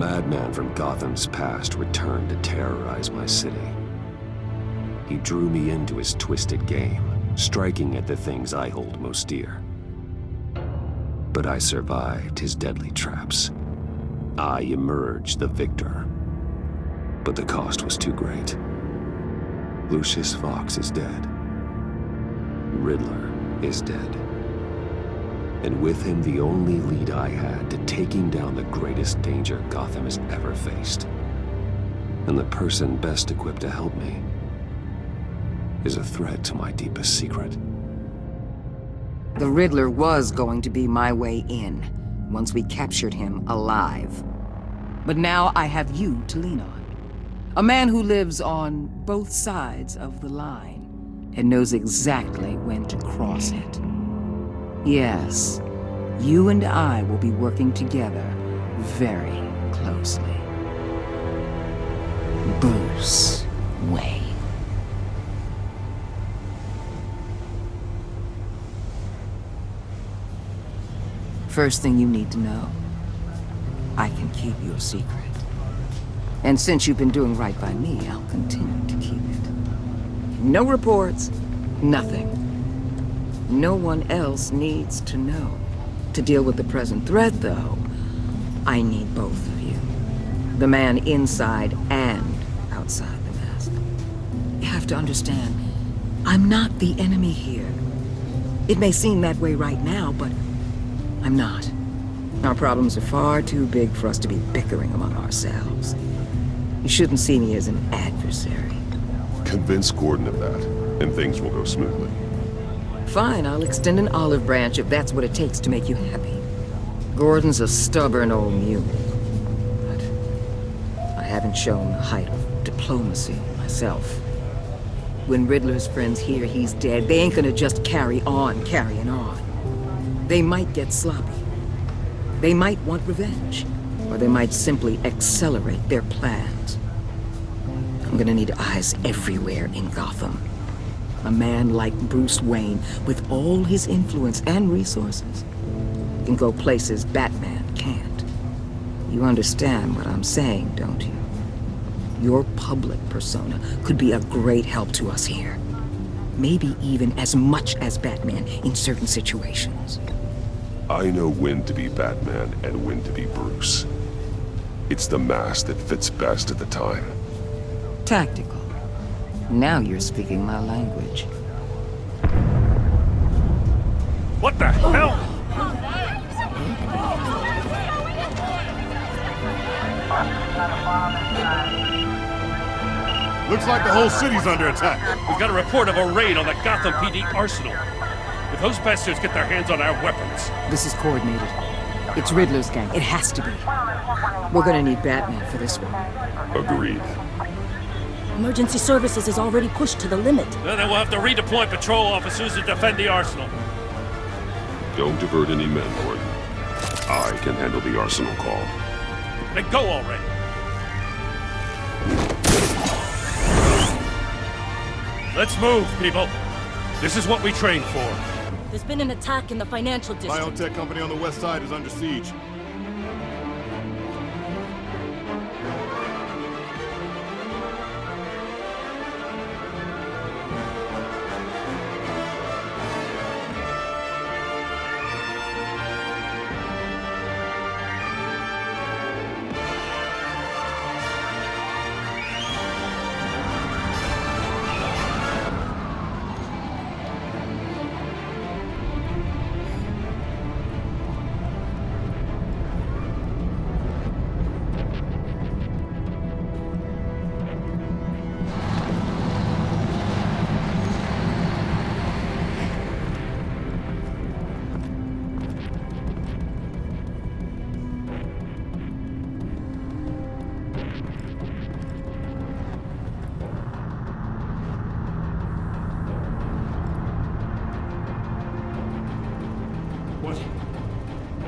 madman from Gotham's past returned to terrorize my city. He drew me into his twisted game, striking at the things I hold most dear. But I survived his deadly traps. I emerged the victor. But the cost was too great. Lucius Fox is dead. Riddler is dead. And with him, the only lead I had to taking down the greatest danger Gotham has ever faced. And the person best equipped to help me is a threat to my deepest secret. The Riddler was going to be my way in, once we captured him alive. But now I have you to lean on. A man who lives on both sides of the line, and knows exactly when to cross it. Yes, you and I will be working together very closely. Bruce Wayne. First thing you need to know, I can keep your secret. And since you've been doing right by me, I'll continue to keep it. No reports, nothing. No one else needs to know. To deal with the present threat, though, I need both of you. The man inside and outside the mask. You have to understand, I'm not the enemy here. It may seem that way right now, but I'm not. Our problems are far too big for us to be bickering among ourselves. You shouldn't see me as an adversary. Convince Gordon of that, and things will go smoothly. Fine, I'll extend an olive branch if that's what it takes to make you happy. Gordon's a stubborn old mule. But I haven't shown the height of diplomacy myself. When Riddler's friends hear he's dead, they ain't gonna just carry on carrying on. They might get sloppy. They might want revenge. Or they might simply accelerate their plans. I'm gonna need eyes everywhere in Gotham. A man like Bruce Wayne, with all his influence and resources, can go places Batman can't. You understand what I'm saying, don't you? Your public persona could be a great help to us here. Maybe even as much as Batman in certain situations. I know when to be Batman and when to be Bruce. It's the mask that fits best at the time. Tactical. Now you're speaking my language. What the hell? Looks like the whole city's under attack. We've got a report of a raid on the Gotham PD arsenal. If those bastards get their hands on our weapons... This is coordinated. It's Riddler's gang. It has to be. We're gonna need Batman for this one. Agreed. Emergency services is already pushed to the limit. Then we'll have to redeploy patrol officers to defend the arsenal. Don't divert any men, Gordon. I can handle the arsenal call. Then go already. Let's move, people. This is what we trained for. There's been an attack in the financial district. Biotech company on the west side is under siege.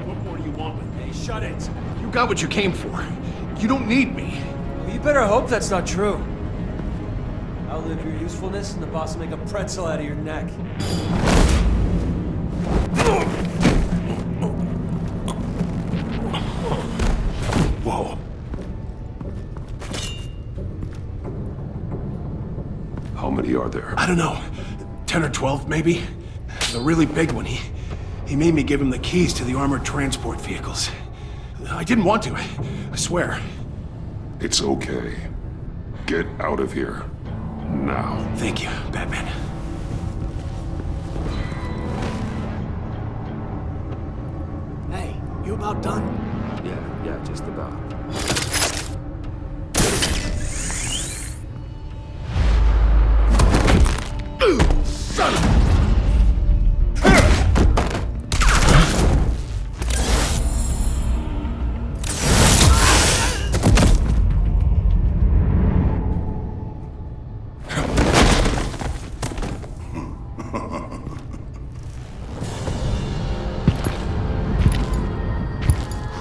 What more do you want with me? Shut it! You got what you came for. You don't need me. Well, you better hope that's not true. Outlive your usefulness and the boss will make a pretzel out of your neck. Whoa. How many are there? I don't know. 10 or 12, maybe? The really big one, he made me give him the keys to the armored transport vehicles. I didn't want to, I swear. It's okay. Get out of here. Now. Thank you, Batman. Hey, you about done? Yeah, just about. Son of a...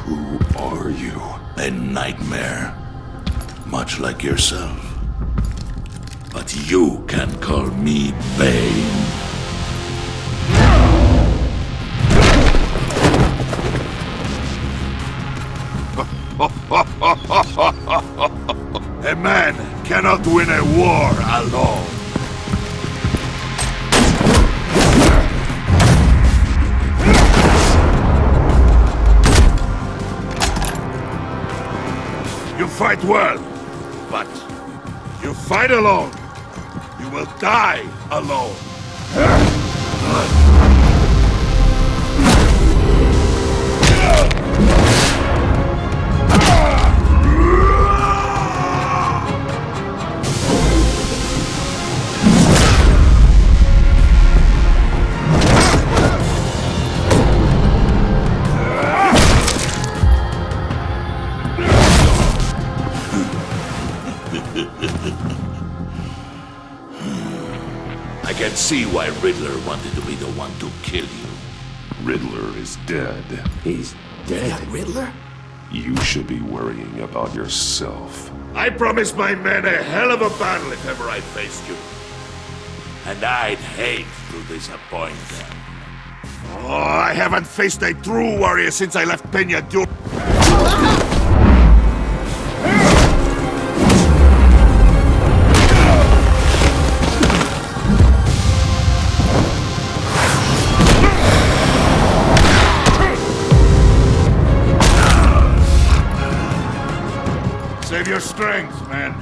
Who are you? A nightmare, much like yourself. But you can call me Bane. A man cannot win a war alone. You fight well, but you fight alone. You will die alone. I can see why Riddler wanted to be the one to kill you. Riddler is dead. He's dead. Riddler? You should be worrying about yourself. I promised my men a hell of a battle if ever I faced you. And I'd hate to disappoint them. Oh, I haven't faced a true warrior since I left Peña Duro. Save your strength, man.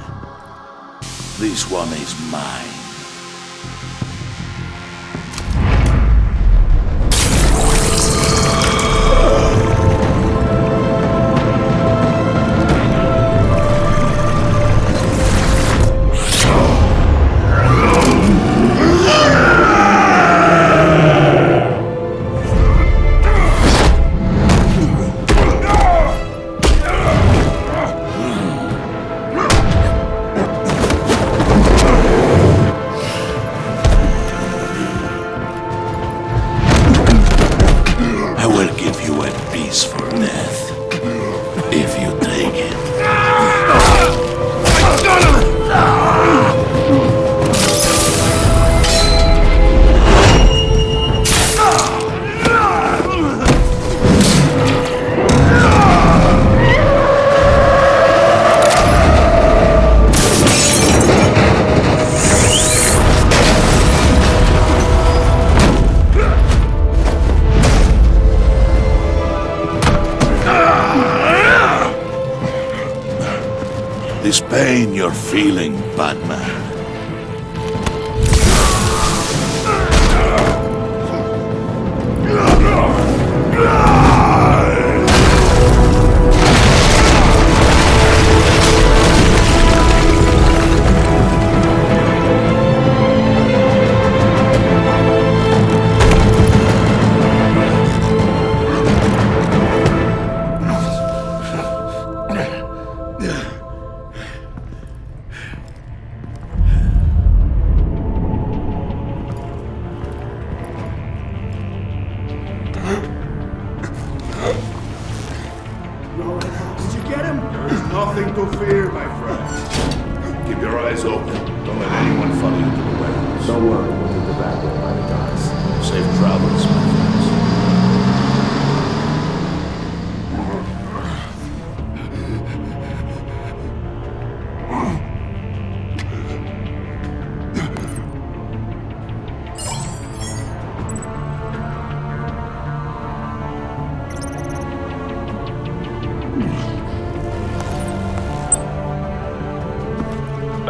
This one is mine. I will give you a piece for death, if you take it. This pain you're feeling, Batman. Did you get him? There's nothing to fear, my friend. Keep your eyes open. Don't let anyone follow you to the warehouse. Don't worry, we'll be the back way by the docks. Safe travels, my friends.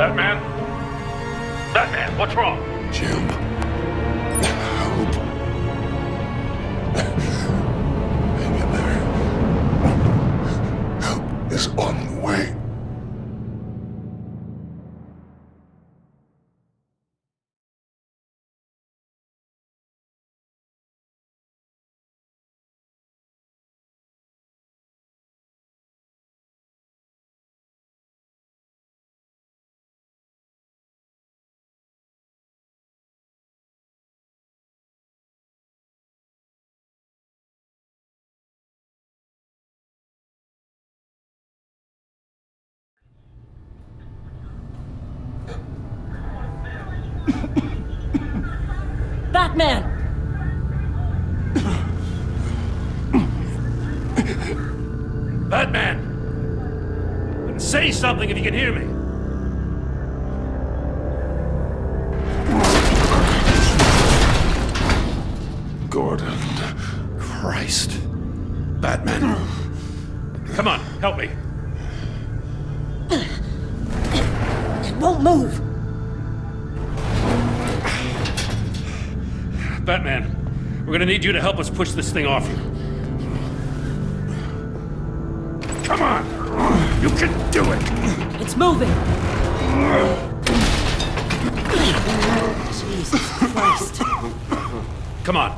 Batman? Batman, what's wrong? Jim. Help. Hang in there. Help is on the way. Batman! Batman! Say something if you can hear me. Gordon. Christ. Batman. Come on, help me. It won't move! Batman, we're gonna need you to help us push this thing off you. Come on! You can do it! It's moving! Jesus Christ. Come on.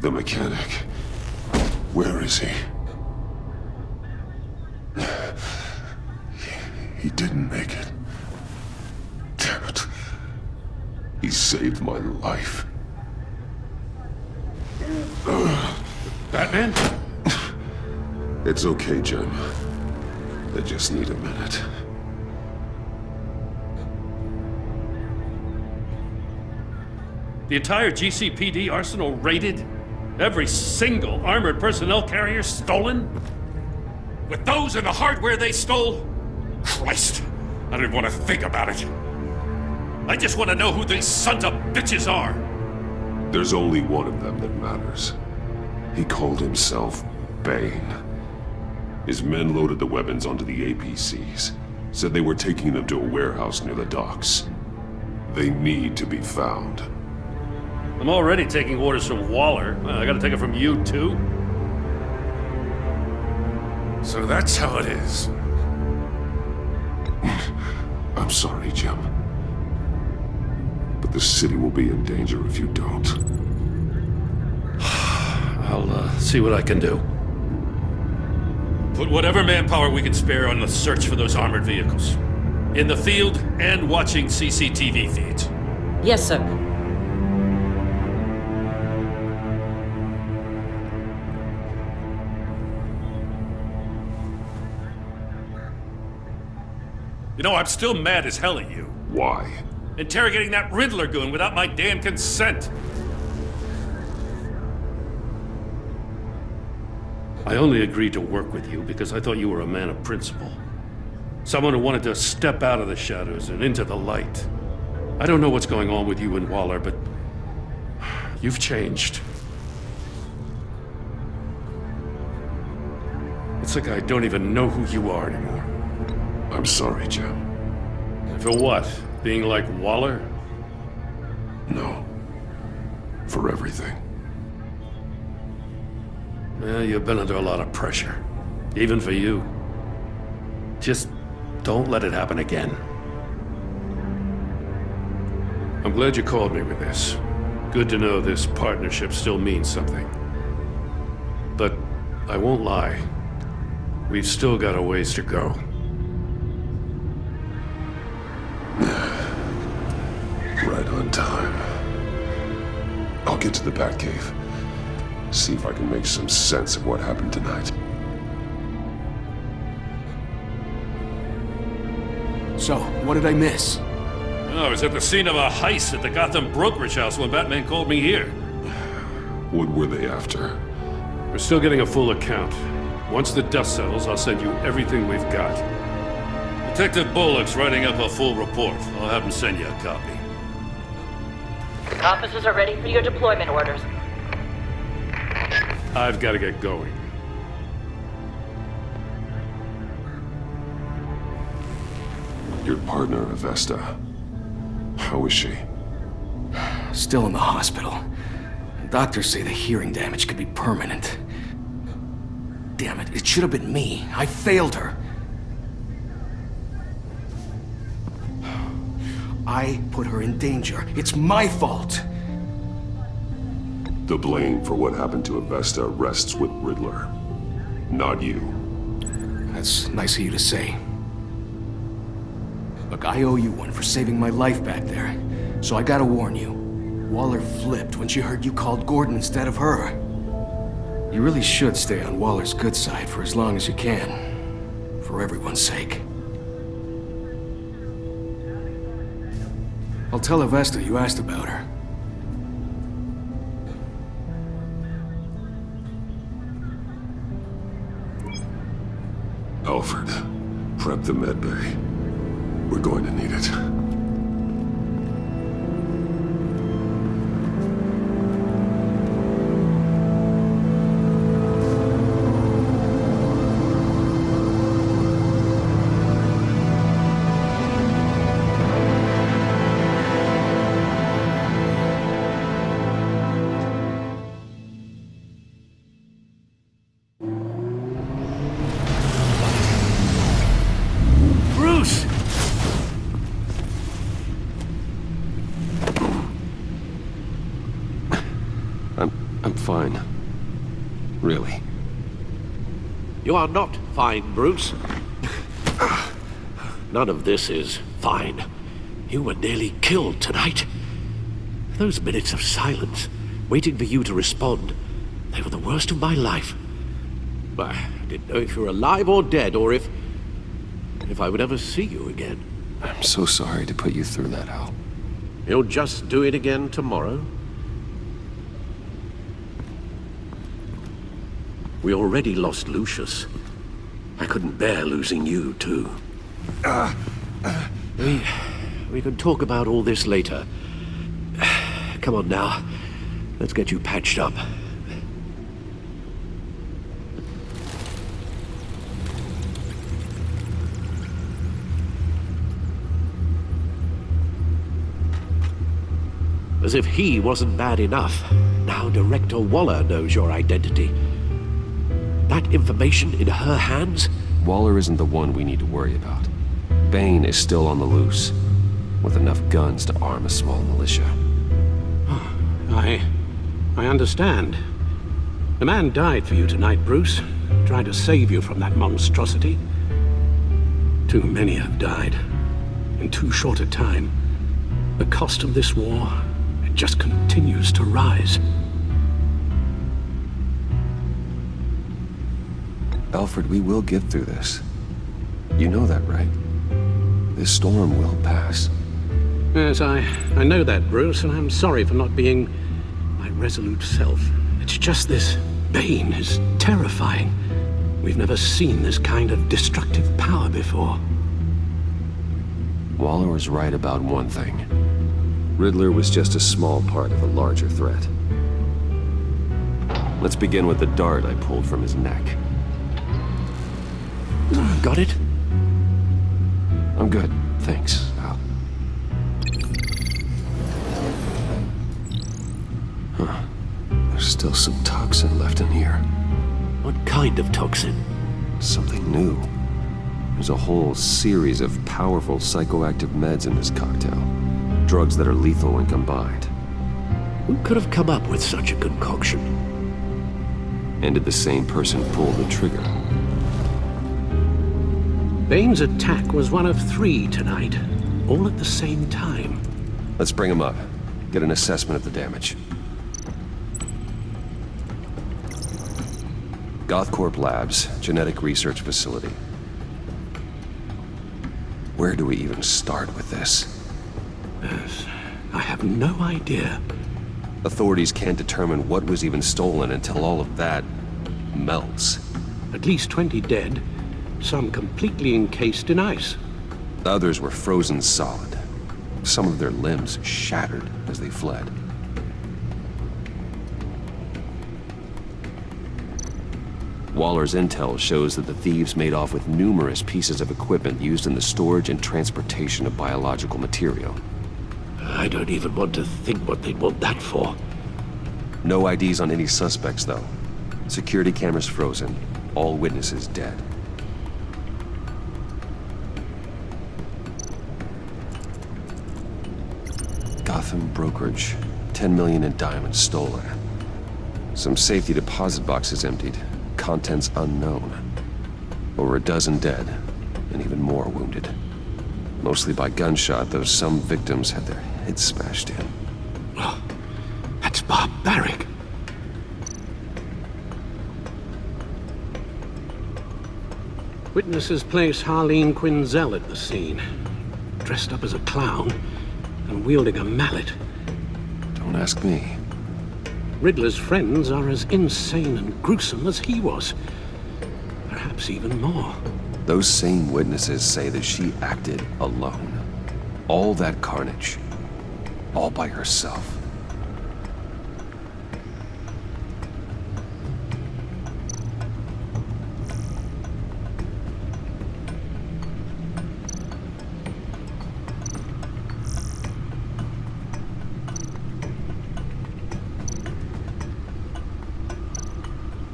The mechanic. Where is he? He didn't make it. Damn it. He saved my life. Batman? It's okay, Jim. I just need a minute. The entire GCPD arsenal raided? Every single armored personnel carrier stolen? With those and the hardware they stole? Christ, I don't even want to think about it. I just want to know who these sons of bitches are. There's only one of them that matters. He called himself Bane. His men loaded the weapons onto the APCs, said they were taking them to a warehouse near the docks. They need to be found. I'm already taking orders from Waller. I gotta take it from you, too? So that's how it is. I'm sorry, Jim. But the city will be in danger if you don't. I'll see what I can do. Put whatever manpower we can spare on the search for those armored vehicles. In the field and watching CCTV feeds. Yes, sir. You know, I'm still mad as hell at you. Why? Interrogating that Riddler goon without my damn consent. I only agreed to work with you because I thought you were a man of principle. Someone who wanted to step out of the shadows and into the light. I don't know what's going on with you and Waller, but you've changed. It's like I don't even know who you are anymore. I'm sorry, Jim. And for what? Being like Waller? No. For everything. Yeah, you've been under a lot of pressure. Even for you. Just don't let it happen again. I'm glad you called me with this. Good to know this partnership still means something. But I won't lie. We've still got a ways to go. Right on time. I'll get to the Batcave. See if I can make some sense of what happened tonight. So, what did I miss? I was at the scene of a heist at the Gotham brokerage house when Batman called me here. What were they after? We're still getting a full account. Once the dust settles, I'll send you everything we've got. Detective Bullock's writing up a full report. I'll have him send you a copy. Officers are ready for your deployment orders. I've got to get going. Your partner, Avesta. How is she? Still in the hospital. Doctors say the hearing damage could be permanent. Damn it, it should have been me. I failed her. I put her in danger. It's my fault. The blame for what happened to Avesta rests with Riddler, not you. That's nice of you to say. Look, I owe you one for saving my life back there. So I gotta warn you. Waller flipped when she heard you called Gordon instead of her. You really should stay on Waller's good side for as long as you can. For everyone's sake. I'll tell Avesta you asked about her. Alfred, prep the medbay. We're going to need it. Bruce! I'm fine. Really. You are not fine, Bruce. None of this is fine. You were nearly killed tonight. Those minutes of silence, waiting for you to respond, they were the worst of my life. I didn't know if you were alive or dead, or if I would ever see you again. I'm so sorry to put you through that, Al. You'll just do it again tomorrow? We already lost Lucius. I couldn't bear losing you, too. We can talk about all this later. Come on now. Let's get you patched up. As if he wasn't bad enough, now Director Waller knows your identity. That information in her hands? Waller isn't the one we need to worry about. Bane is still on the loose, with enough guns to arm a small militia. I understand. The man died for you tonight, Bruce. Trying to save you from that monstrosity. Too many have died. In too short a time. The cost of this war, it just continues to rise. Alfred, we will get through this. You know that, right? This storm will pass. Yes, I know that, Bruce, and I'm sorry for not being my resolute self. It's just this Bane is terrifying. We've never seen this kind of destructive power before. Waller was right about one thing. Riddler was just a small part of a larger threat. Let's begin with the dart I pulled from his neck. Got it? I'm good, thanks, Al. Huh. There's still some toxin left in here. What kind of toxin? Something new. There's a whole series of powerful psychoactive meds in this cocktail. Drugs that are lethal when combined. Who could have come up with such a concoction? And did the same person pull the trigger? Bane's attack was one of 3 tonight, all at the same time. Let's bring him up. Get an assessment of the damage. Gothcorp Labs, genetic research facility. Where do we even start with this? Yes, I have no idea. Authorities can't determine what was even stolen until all of that melts. At least 20 dead, some completely encased in ice. Others were frozen solid. Some of their limbs shattered as they fled. Waller's intel shows that the thieves made off with numerous pieces of equipment used in the storage and transportation of biological material. I don't even want to think what they'd want that for. No IDs on any suspects, though. Security cameras frozen. All witnesses dead. Gotham brokerage. 10 million in diamonds stolen. Some safety deposit boxes emptied. Contents unknown. Over a dozen dead, and even more wounded. Mostly by gunshot, though some victims had their heads smashed in. Oh, that's barbaric. Witnesses place Harleen Quinzel at the scene, dressed up as a clown and wielding a mallet. Don't ask me. Riddler's friends are as insane and gruesome as he was. Perhaps even more. Those same witnesses say that she acted alone. All that carnage. All by herself.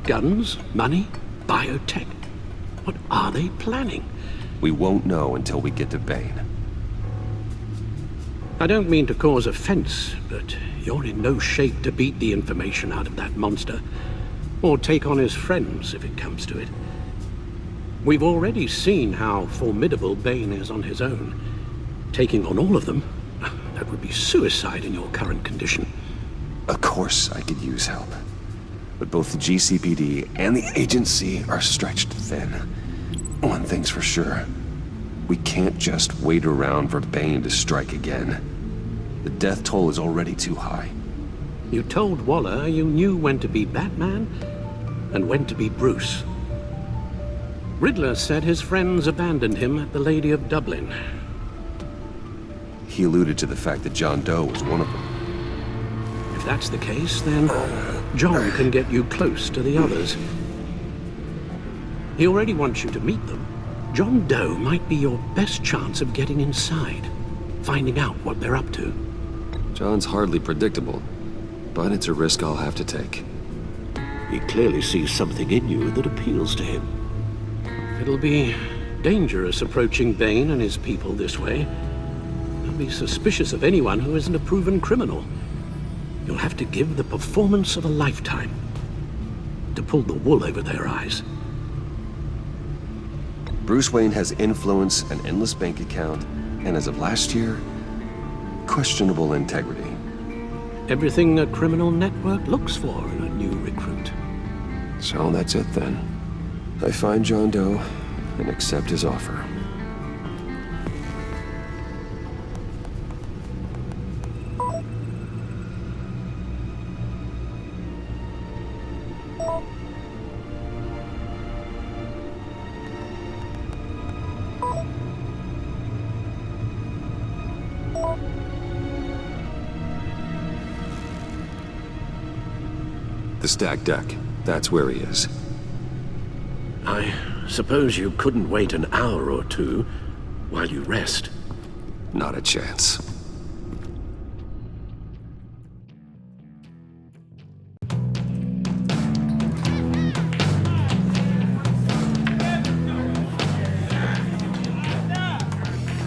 Guns, money, biotech. What are they planning? We won't know until we get to Bane. I don't mean to cause offense, but you're in no shape to beat the information out of that monster, or take on his friends if it comes to it. We've already seen how formidable Bane is on his own. Taking on all of them, that would be suicide in your current condition. Of course I could use help. But both the GCPD and the agency are stretched thin. One thing's for sure. We can't just wait around for Bane to strike again. The death toll is already too high. You told Waller you knew when to be Batman and when to be Bruce. Riddler said his friends abandoned him at the Lady of Dublin. He alluded to the fact that John Doe was one of them. If that's the case, then John can get you close to the others. He already wants you to meet them. John Doe might be your best chance of getting inside, finding out what they're up to. John's hardly predictable, but it's a risk I'll have to take. He clearly sees something in you that appeals to him. It'll be dangerous approaching Bane and his people this way. They'll be suspicious of anyone who isn't a proven criminal. You'll have to give the performance of a lifetime to pull the wool over their eyes. Bruce Wayne has influence, an endless bank account, and as of last year, questionable integrity. Everything a criminal network looks for in a new recruit. So that's it then. I find John Doe and accept his offer. The stacked deck. That's where he is. I suppose you couldn't wait an hour or two while you rest. Not a chance.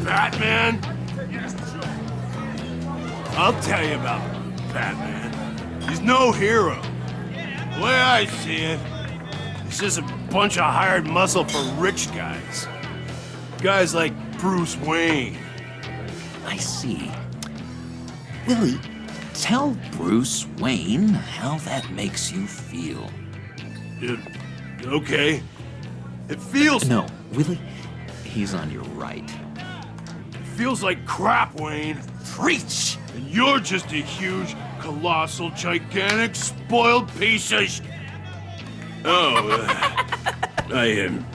Batman? I'll tell you about Batman. He's no hero. The way I see it, he's just a bunch of hired muscle for rich guys. Guys like Bruce Wayne. I see. Willie, tell Bruce Wayne how that makes you feel. Okay. It feels... No, Willie, he's on your right. It feels like crap, Wayne. Preach! And you're just a huge, colossal, gigantic, spoiled piece of I am...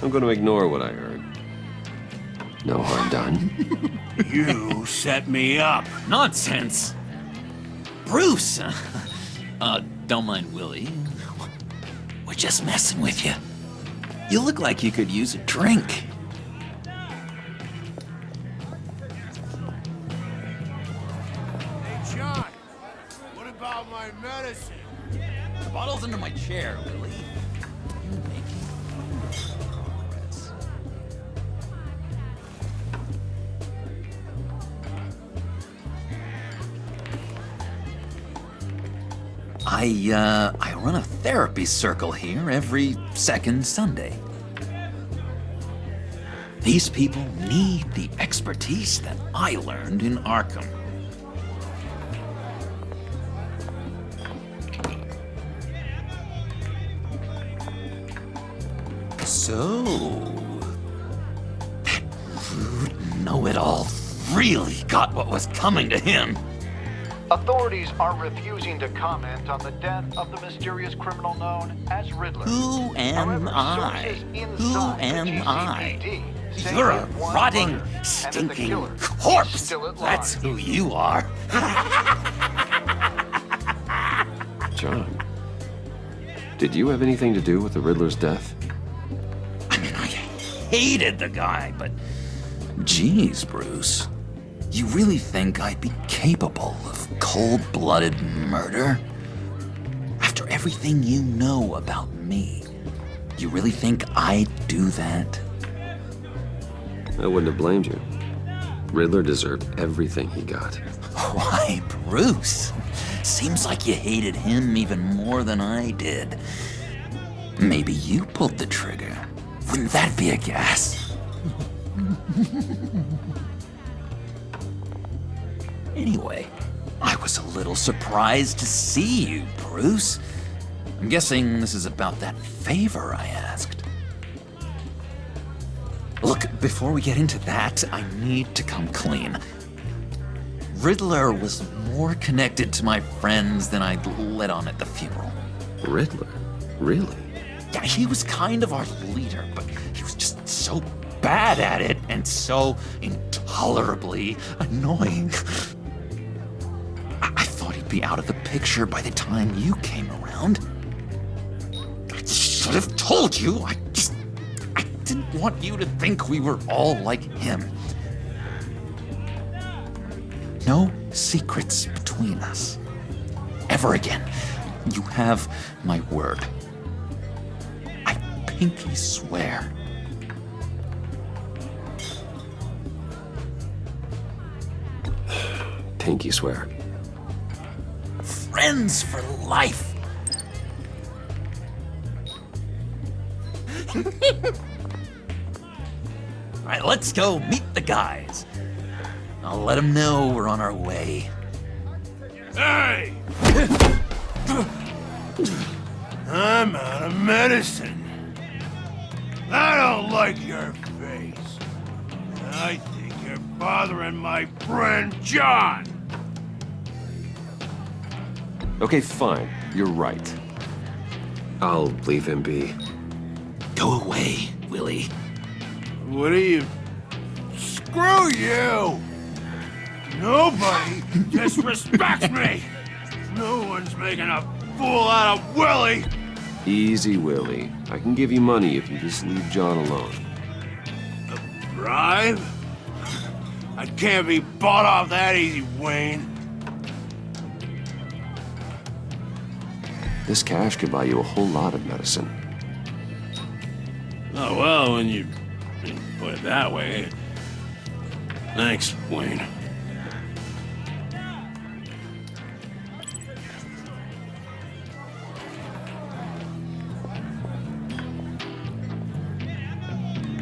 I'm going to ignore what I heard. No harm done. You set me up. Nonsense! Bruce! Don't mind Willie. just messing with you. You look like you could use a drink. Hey, John, what about my medicine? The bottle's under my chair, Willie. I run a therapy circle here every second Sunday. These people need the expertise that I learned in Arkham. So, that rude know-it-all really got what was coming to him. Authorities are refusing to comment on the death of the mysterious criminal known as Riddler. Who am I? Who am I? say You're he a had one rotting, murder, and that the stinking killer is corpse. still at That's large. who you are. John, did you have anything to do with the Riddler's death? I mean, I hated the guy, but geez, Bruce. You really think I'd be capable of cold-blooded murder? After everything you know about me, you really think I'd do that? I wouldn't have blamed you. Riddler deserved everything he got. Why, Bruce? Seems like you hated him even more than I did. Maybe you pulled the trigger. Wouldn't that be a gas? Anyway, I was a little surprised to see you, Bruce. I'm guessing this is about that favor I asked. Look, before we get into that, I need to come clean. Riddler was more connected to my friends than I'd let on at the funeral. Riddler? Really? Yeah, he was kind of our leader, but he was just so bad at it and so intolerably annoying. I thought he'd be out of the picture by the time you came around. I should have told you. I didn't want you to think we were all like him. No secrets between us. Ever again. You have my word. I pinky swear. Pinky swear. Friends for life. All right, let's go meet the guys. I'll let them know we're on our way. Hey! I'm out of medicine. I don't like your face. And I think you're bothering my friend John. Okay, fine. You're right. I'll leave him be. Go away, Willie. What are you... Screw you! Nobody disrespects me! No one's making a fool out of Willie! Easy, Willie. I can give you money if you just leave John alone. A bribe? I can't be bought off that easy, Wayne. This cash could buy you a whole lot of medicine. Oh, well, when you put it that way. Thanks, Wayne.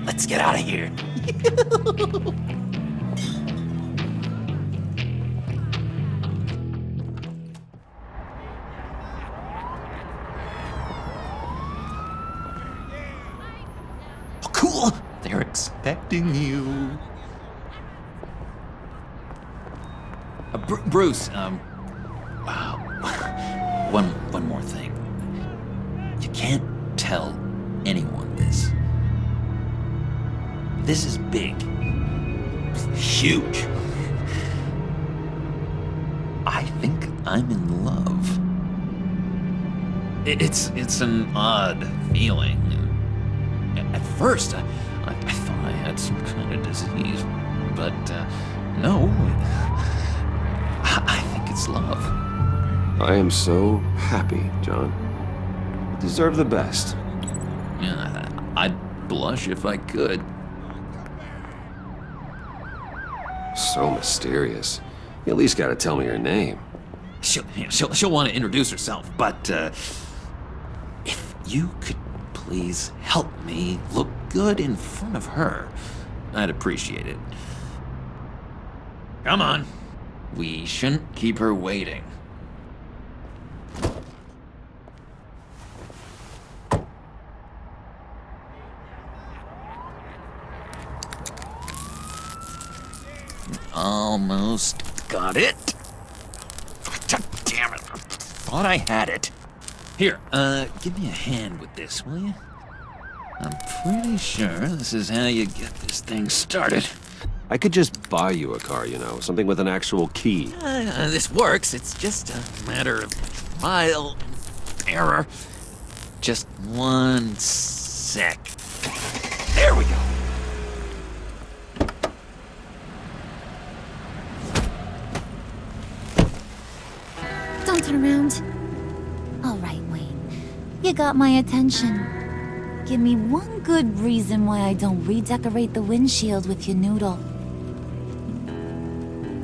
Let's get out of here. Oh, cool. They're expecting you. Bruce, one more thing. You can't tell anyone this. This is big. Huge. I think I'm in love. It's an odd feeling. At first, I thought I had some kind of disease, but no. I think it's love. I am so happy, John. You deserve the best. Yeah, I'd blush if I could. So mysterious. You at least gotta tell me her name. She'll want to introduce herself, but if you could please help me look good in front of her, I'd appreciate it. Come on. We shouldn't keep her waiting. Almost got it. God damn it. Thought I had it. Here, give me a hand with this, will you? I'm pretty sure this is how you get this thing started. I could just buy you a car, you know, something with an actual key. This works. It's just a matter of trial and error. Just one sec. There we go. Don't turn around. All right, Wayne. You got my attention. Give me one good reason why I don't redecorate the windshield with your noodle.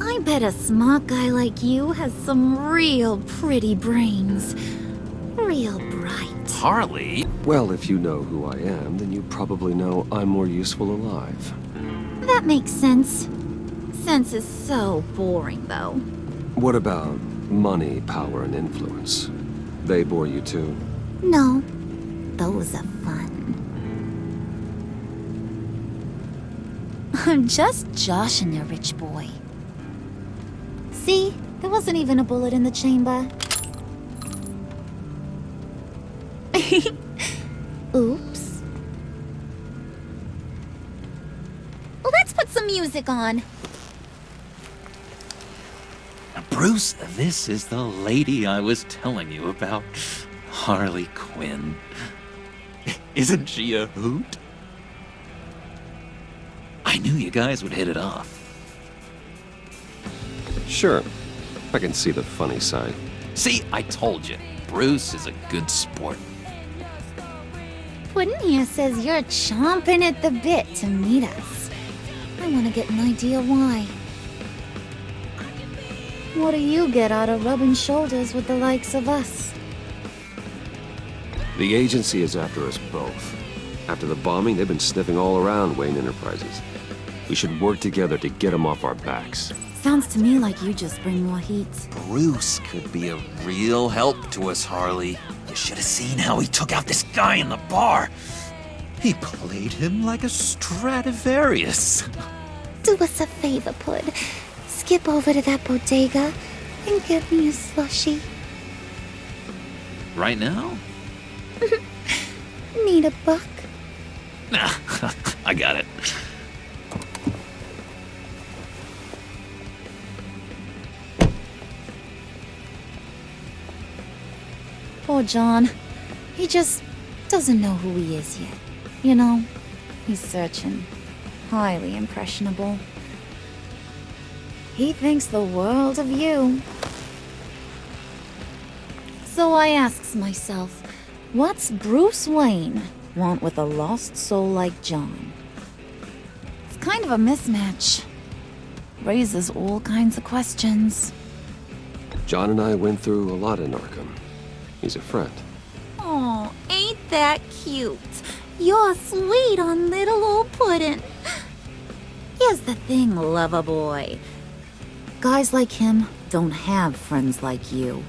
I bet a smart guy like you has some real pretty brains. Real bright. Harley? Well, if you know who I am, then you probably know I'm more useful alive. That makes sense. Sense is so boring, though. What about money, power, and influence? They bore you too? No. Those are fun. I'm just joshing you, rich boy. See? There wasn't even a bullet in the chamber. Oops. Well, let's put some music on. Bruce, this is the lady I was telling you about. Harley Quinn. Isn't she a hoot? I knew you guys would hit it off. Sure. I can see the funny side. See, I told you. Bruce is a good sport. Puddin' here says you're chomping at the bit to meet us. I want to get an idea why. What do you get out of rubbing shoulders with the likes of us? The agency is after us both. After the bombing, they've been sniffing all around Wayne Enterprises. We should work together to get them off our backs. Sounds to me like you just bring more heat. Bruce could be a real help to us, Harley. You should have seen how he took out this guy in the bar. He played him like a Stradivarius. Do us a favor, Pud. Skip over to that bodega and get me a slushie. Right now? Need a buck? Nah, I got it. Poor John. He just doesn't know who he is yet. You know, he's searching. Highly impressionable. He thinks the world of you. So I asks myself, what's Bruce Wayne want with a lost soul like John? It's kind of a mismatch. Raises all kinds of questions. John and I went through a lot in Arkham. He's a friend. Oh, ain't that cute? You're sweet on little old Puddin'. Here's the thing, lover boy. Guys like him don't have friends like you.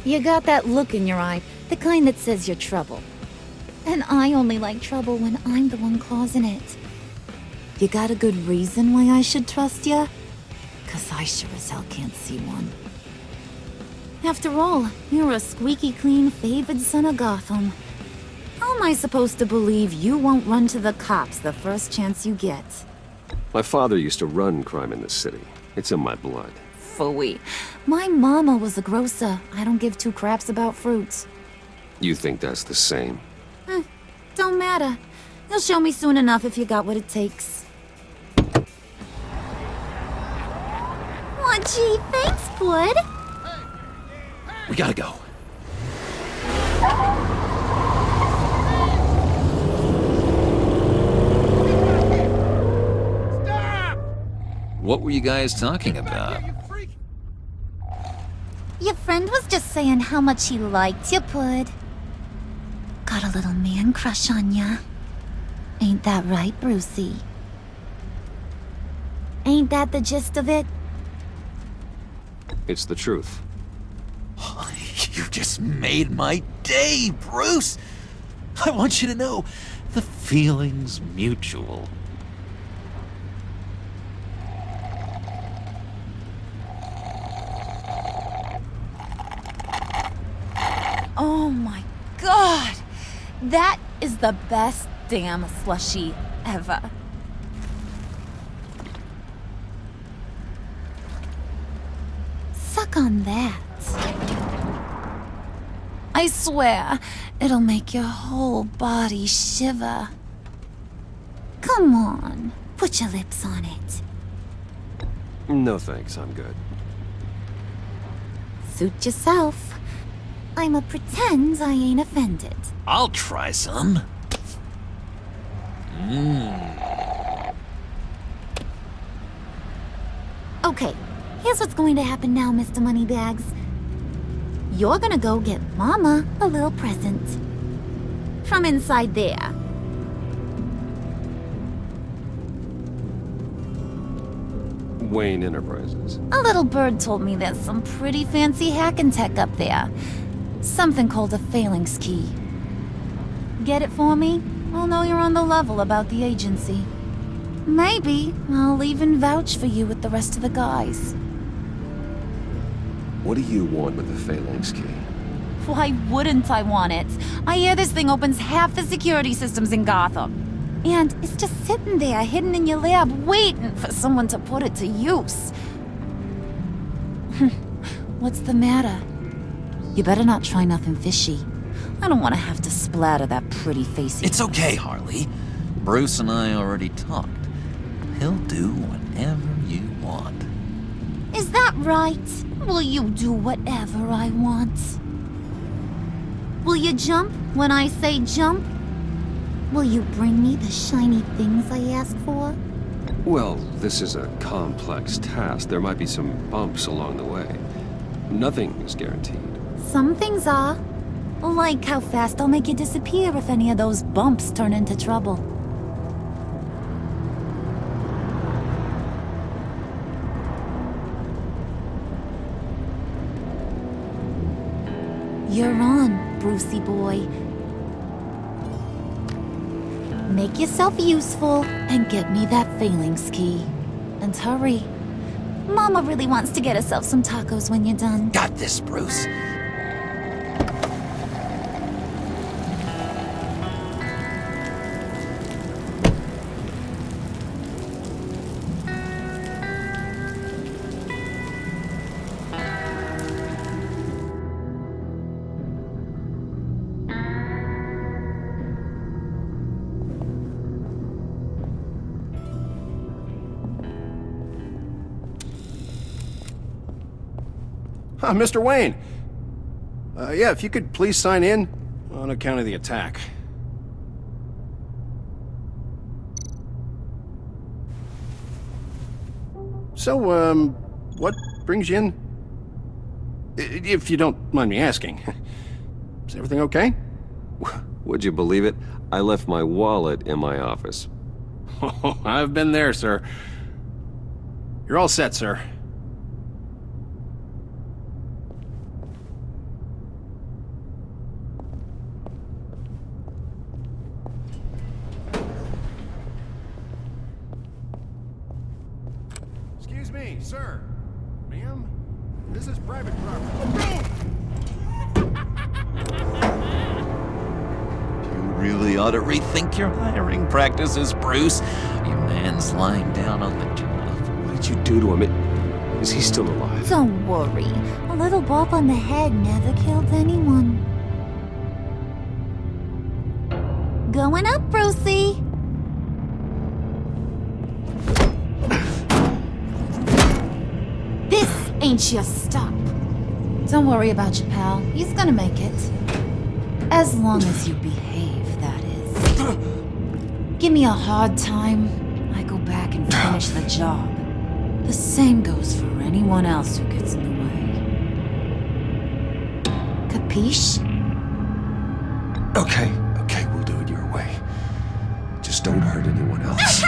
You got that look in your eye, the kind that says you're trouble. And I only like trouble when I'm the one causing it. You got a good reason why I should trust you? 'Cause I sure as hell can't see one. After all, you're a squeaky clean favored son of Gotham. How am I supposed to believe you won't run to the cops the first chance you get? My father used to run crime in this city. It's in my blood. Phooey. My mama was a grocer. I don't give two craps about fruits. You think that's the same? Don't matter. You'll show me soon enough if you got what it takes. Aw, gee, thanks, bud. We gotta go. What were you guys talking about? Your friend was just saying how much he liked you, Pud. Got a little man crush on ya. Ain't that right, Brucey? Ain't that the gist of it? It's the truth. You just made my day, Bruce! I want you to know, the feeling's mutual. Oh my god! That is the best damn slushie ever. Suck on that. I swear, it'll make your whole body shiver. Come on, put your lips on it. No thanks, I'm good. Suit yourself. I'ma pretend I ain't offended. I'll try some. Okay, here's what's going to happen now, Mr. Moneybags. You're gonna go get Mama a little present. From inside there. Wayne Enterprises. A little bird told me there's some pretty fancy hacking tech up there. Something called a phalanx key. Get it for me? I'll know you're on the level about the agency. Maybe I'll even vouch for you with the rest of the guys. What do you want with the phalanx key? Why wouldn't I want it? I hear this thing opens half the security systems in Gotham. And it's just sitting there, hidden in your lab, waiting for someone to put it to use. What's the matter? You better not try nothing fishy. I don't want to have to splatter that pretty face. It's okay, Harley. Bruce and I already talked. He'll do whatever you want. Is that right? Will you do whatever I want? Will you jump when I say jump? Will you bring me the shiny things I ask for? Well, this is a complex task. There might be some bumps along the way. Nothing is guaranteed. Some things are. Like how fast I'll make you disappear if any of those bumps turn into trouble. You're on, Brucey boy. Make yourself useful and get me that phalanx key. And hurry. Mama really wants to get herself some tacos when you're done. Got this, Bruce. Mr. Wayne. Yeah, if you could please sign in on account of the attack. So, what brings you in? If you don't mind me asking. Is everything okay? Would you believe it? I left my wallet in my office. Oh, I've been there, sir. You're all set, sir. Excuse me, sir. Ma'am, this is private property. You really ought to rethink your hiring practices, Bruce. Your man's lying down on the job. What did you do to him? Is he still alive? Don't worry. A little bump on the head never killed anyone. Going up, Brucey. This ain't your stop. Don't worry about your pal. He's gonna make it. As long as you behave, that is. Give me a hard time, I go back and finish the job. The same goes for anyone else who gets in the way. Capiche? Okay, we'll do it your way. Just don't hurt anyone else.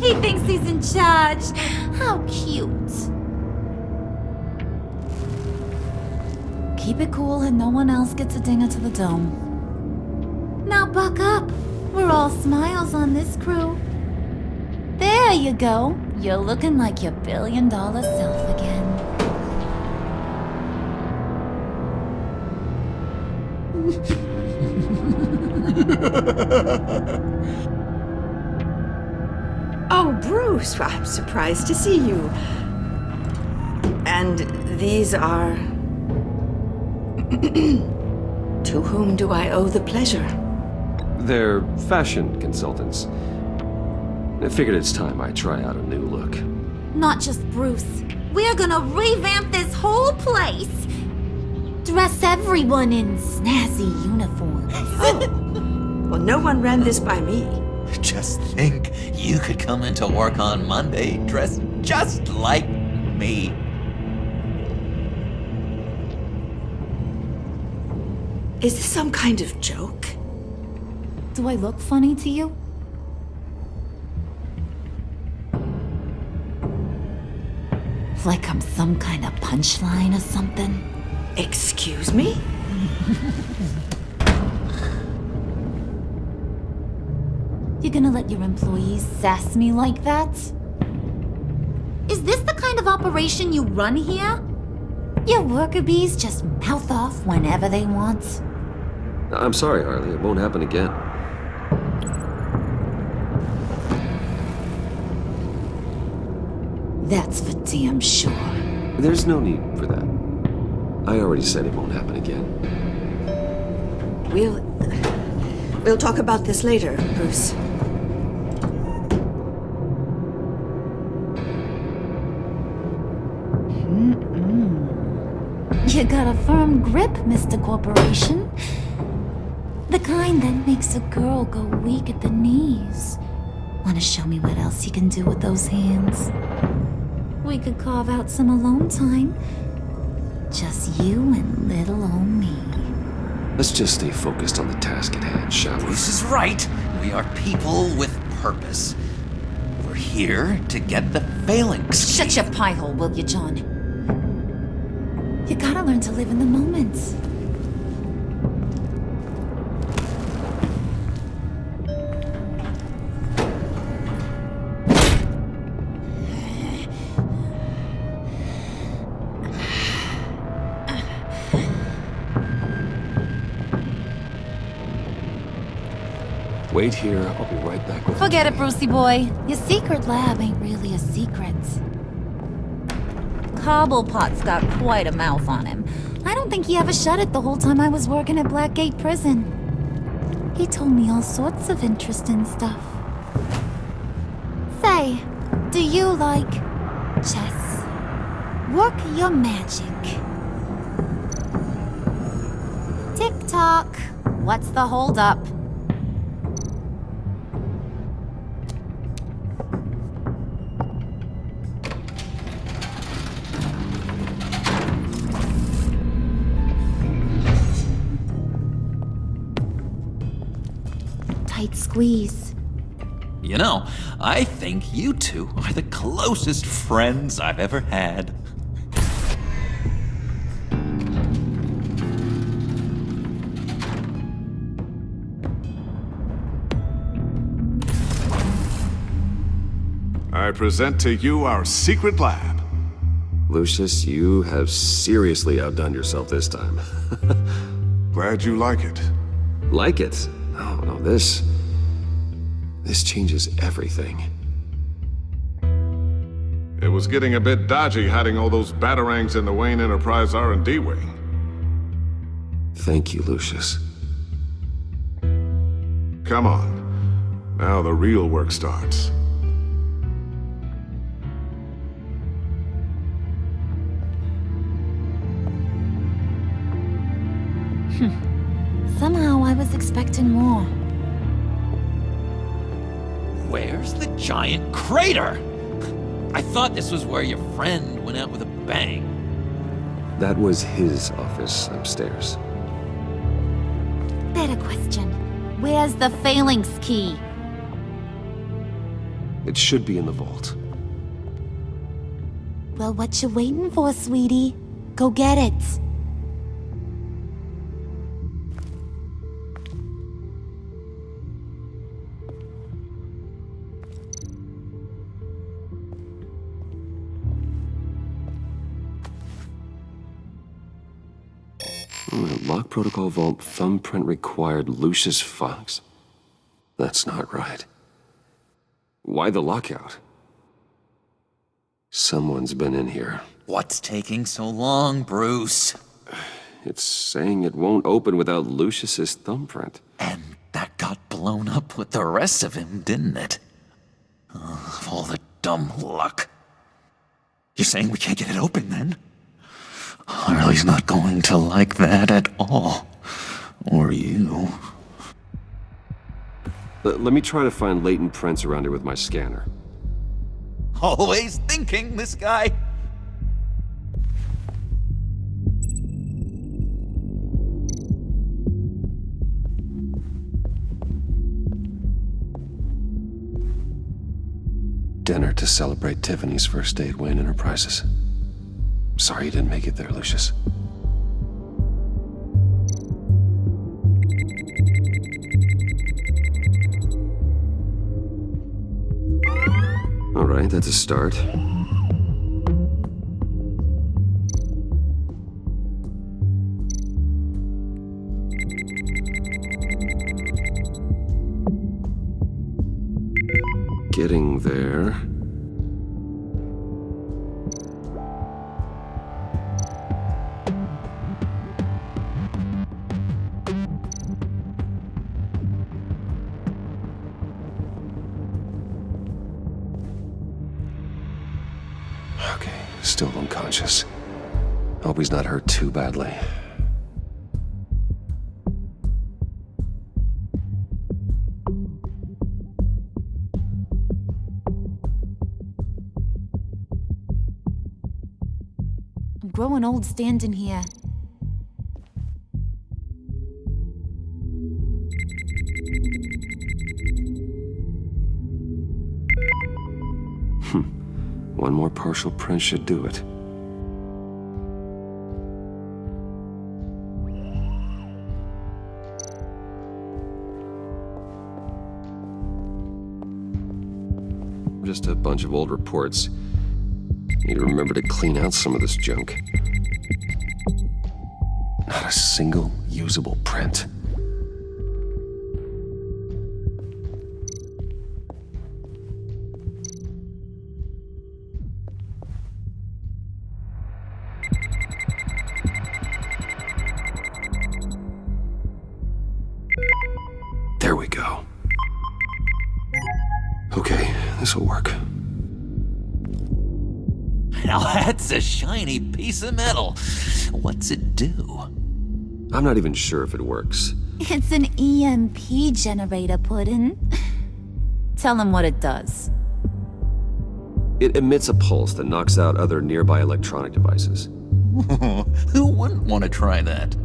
He thinks he's in charge. How cute. Keep it cool and no one else gets a dinger to the dome. Now buck up. We're all smiles on this crew. There you go. You're looking like your billion-dollar self again. Oh, Bruce, I'm surprised to see you. And these are... To whom do I owe the pleasure? They're fashion consultants. I figured it's time I try out a new look. Not just Bruce. We're gonna revamp this whole place. Dress everyone in snazzy uniforms. Oh. Well, no one ran this by me. Just think, you could come into work on Monday dressed just like me. Is this some kind of joke? Do I look funny to you? Like I'm some kind of punchline or something? Excuse me? You're gonna let your employees sass me like that? Is this the kind of operation you run here? Your worker bees just mouth off whenever they want? I'm sorry, Harley. It won't happen again. That's for damn sure. There's no need for that. I already said it won't happen again. We'll talk about this later, Bruce. You got a firm grip, Mr. Corporation. The kind that makes a girl go weak at the knees. Wanna show me what else you can do with those hands? We could carve out some alone time. Just you and little old me. Let's just stay focused on the task at hand, shall we? This is right. We are people with purpose. We're here to get the phalanx. Shut your pie hole, will you, John? You gotta learn to live in the moment. Wait here. I'll be right back with Forget it, Brucey boy. Your secret lab ain't really a secret. Cobblepot's got quite a mouth on him. I don't think he ever shut it the whole time I was working at Blackgate Prison. He told me all sorts of interesting stuff. Say, do you like chess? Work your magic. Tick-tock. What's the holdup? Tight squeeze. You know, I think you two are the closest friends I've ever had. I present to you our secret lab. Lucius, you have seriously outdone yourself this time. Glad you like it. Like it? Oh, no, this This changes everything. It was getting a bit dodgy hiding all those batarangs in the Wayne Enterprise R&D wing. Thank you, Lucius. Come on. Now the real work starts. Somehow I was expecting more. Where's the giant crater? I thought this was where your friend went out with a bang. That was his office upstairs. Better question. Where's the phalanx key? It should be in the vault. Well, what you waiting for, sweetie? Go get it. Lock protocol vault thumbprint required Lucius Fox. That's not right. Why the lockout? Someone's been in here. What's taking so long, Bruce? It's saying it won't open without Lucius's thumbprint. And that got blown up with the rest of him, didn't it? All the dumb luck. You're saying we can't get it open, then? Harley's not going to like that at all. Or you. Let me try to find latent prints around here with my scanner. Always thinking, this guy. Dinner to celebrate Tiffany's first day at Wayne Enterprises. Sorry you didn't make it there, Lucius. All right, that's a start. Getting there. Okay, still unconscious. Hope he's not hurt too badly. I'm growing old standing here. One more partial print should do it. Just a bunch of old reports. Need to remember to clean out some of this junk. Not a single usable print. There we go. Okay, this'll work. Now that's a shiny piece of metal. What's it do? I'm not even sure if it works. It's an EMP generator, Puddin'. Tell him what it does. It emits a pulse that knocks out other nearby electronic devices. Who wouldn't want to try that?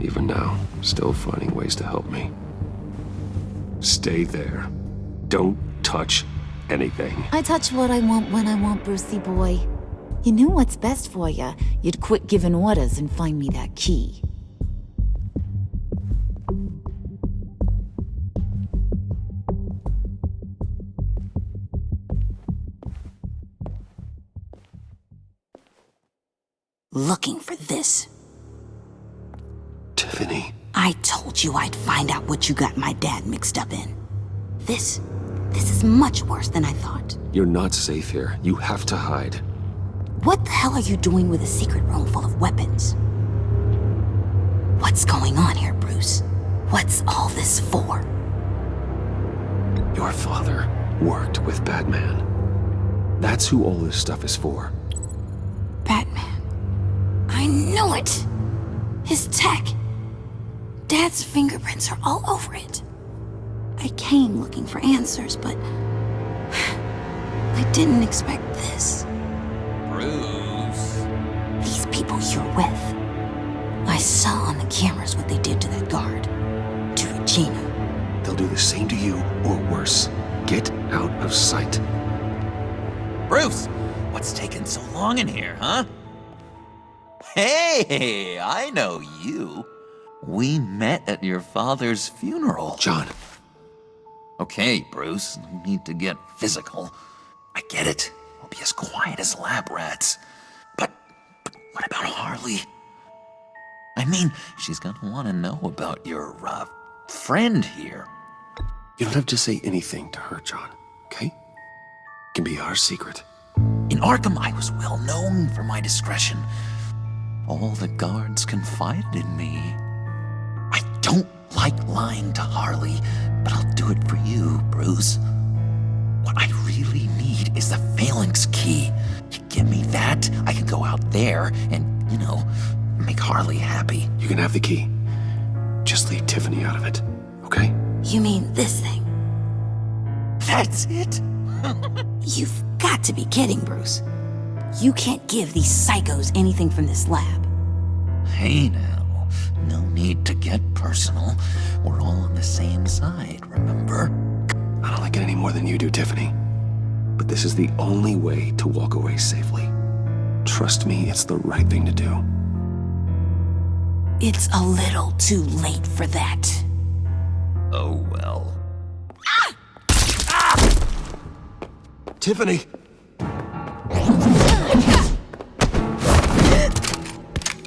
Even now, still finding ways to help me. Stay there. Don't touch anything. I touch what I want when I want, Brucey boy. You knew what's best for you. You'd quit giving orders and find me that key. Looking for this. Tiffany. I told you I'd find out what you got my dad mixed up in. This is much worse than I thought. You're not safe here. You have to hide. What the hell are you doing with a secret room full of weapons? What's going on here, Bruce? What's all this for? Your father worked with Batman. That's who all this stuff is for. Batman. I knew it! His tech. Dad's fingerprints are all over it. I came looking for answers, but I didn't expect this. Bruce. These people you're with. I saw on the cameras what they did to that guard. To Regina. They'll do the same to you, or worse. Get out of sight. Bruce, what's taking so long in here, huh? Hey, I know you. We met at your father's funeral. John. Okay, Bruce, no need to get physical. I get it. We'll be as quiet as lab rats. But what about Harley? I mean, she's gonna want to know about your, friend here. You don't have to say anything to her, John, okay? It can be our secret. In Arkham, I was well known for my discretion. All the guards confided in me. I don't like lying to Harley, but I'll do it for you, Bruce. What I really need is the Phalanx key. You give me that, I can go out there and, make Harley happy. You can have the key. Just leave Tiffany out of it, okay? You mean this thing? That's it? You've got to be kidding, Bruce. You can't give these psychos anything from this lab. Hey now, no need to get personal. We're all on the same side, remember? I don't like it any more than you do, Tiffany. But this is the only way to walk away safely. Trust me, it's the right thing to do. It's a little too late for that. Oh well. Tiffany!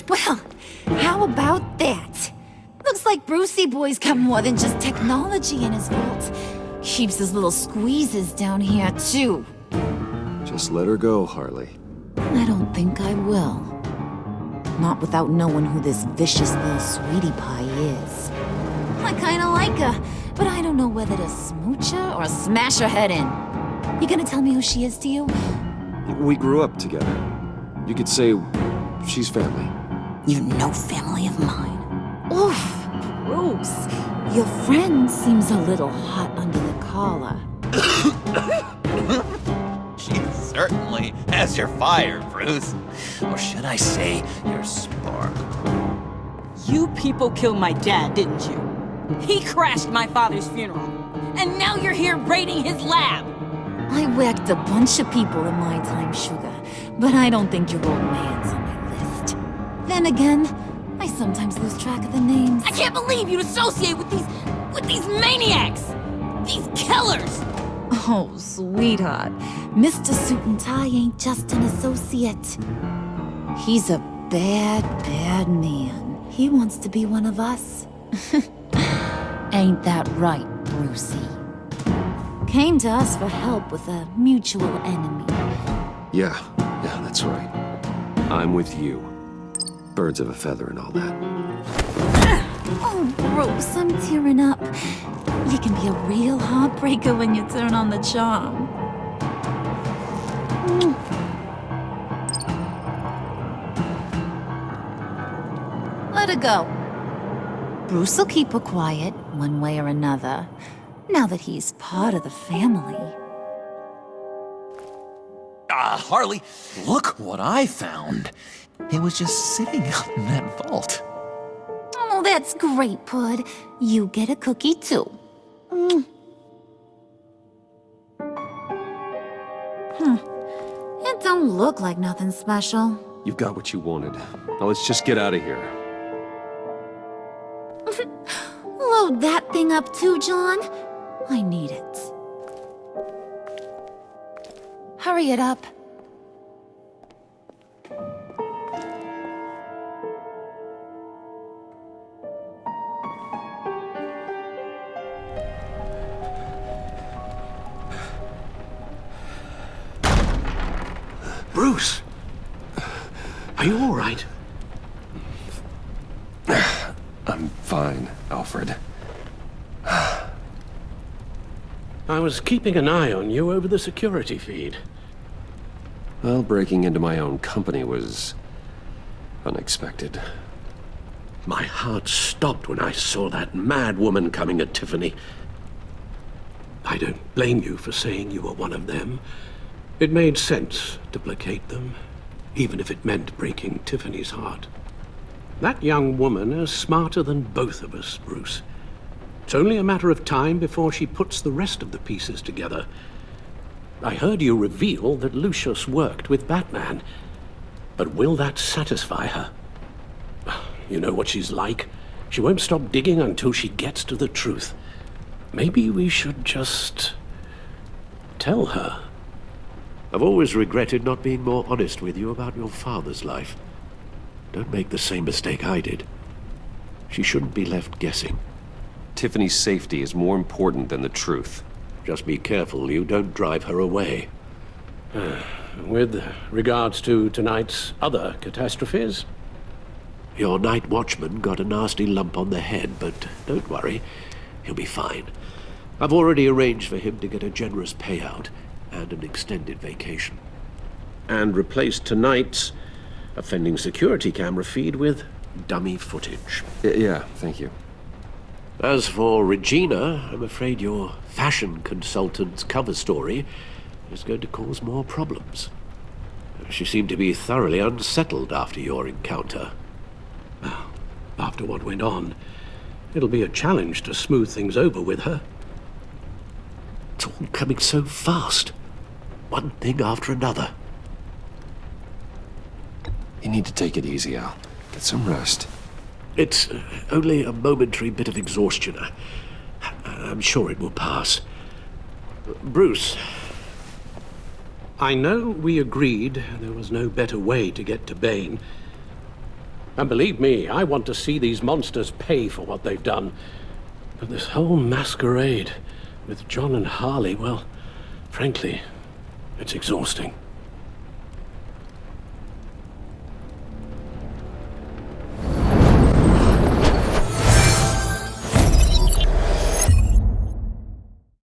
Well, how about that? Looks like Brucey boy's got more than just technology in his vault. Keeps his little squeezes down here, too. Just let her go, Harley. I don't think I will. Not without knowing who this vicious little sweetie pie is. I kinda like her, but I don't know whether to smooch her or smash her head in. You gonna tell me who she is to you? We grew up together. You could say she's family. You're no family of mine. Oof, Bruce. Your friend seems a little hot under the collar. She certainly has your fire, Bruce. Or should I say, your spark. You people killed my dad, didn't you? He crashed my father's funeral. And now you're here raiding his lab. I whacked a bunch of people in my time, Sugar. But I don't think your old man's on my list. Then again, I sometimes lose track of the names. I can't believe you'd associate with these maniacs! These killers! Oh, sweetheart. Mr. Suit and Tie ain't just an associate. He's a bad, bad man. He wants to be one of us. Ain't that right, Brucey? Came to us for help with a mutual enemy. Yeah, that's right. I'm with you. Birds of a feather and all that. Oh, Bruce, I'm tearing up. You can be a real heartbreaker when you turn on the charm. Let her go. Bruce will keep her quiet, one way or another, now that he's part of the family. Harley, look what I found. It was just sitting up in that vault. Oh, that's great, Pud. You get a cookie, too. That don't look like nothing special. You've got what you wanted. Now let's just get out of here. Load that thing up too, John. I need it. Hurry it up. Bruce! Are you all right? I'm fine, Alfred. I was keeping an eye on you over the security feed. Well, breaking into my own company was unexpected. My heart stopped when I saw that mad woman coming at Tiffany. I don't blame you for saying you were one of them. It made sense to placate them, even if it meant breaking Tiffany's heart. That young woman is smarter than both of us, Bruce. It's only a matter of time before she puts the rest of the pieces together. I heard you reveal that Lucius worked with Batman. But will that satisfy her? You know what she's like. She won't stop digging until she gets to the truth. Maybe we should just tell her. I've always regretted not being more honest with you about your father's life. Don't make the same mistake I did. She shouldn't be left guessing. Tiffany's safety is more important than the truth. Just be careful you don't drive her away. With regards to tonight's other catastrophes? Your night watchman got a nasty lump on the head, but don't worry. He'll be fine. I've already arranged for him to get a generous payout and an extended vacation. And replaced tonight's offending security camera feed with dummy footage. Yeah, thank you. As for Regina, I'm afraid your fashion consultant's cover story is going to cause more problems. She seemed to be thoroughly unsettled after your encounter. Well, after what went on, it'll be a challenge to smooth things over with her. It's all coming so fast. One thing after another. You need to take it easy, Al. Get some rest. It's only a momentary bit of exhaustion. I'm sure it will pass. Bruce, I know we agreed there was no better way to get to Bane. And believe me, I want to see these monsters pay for what they've done. But this whole masquerade with John and Harley, well, frankly, it's exhausting.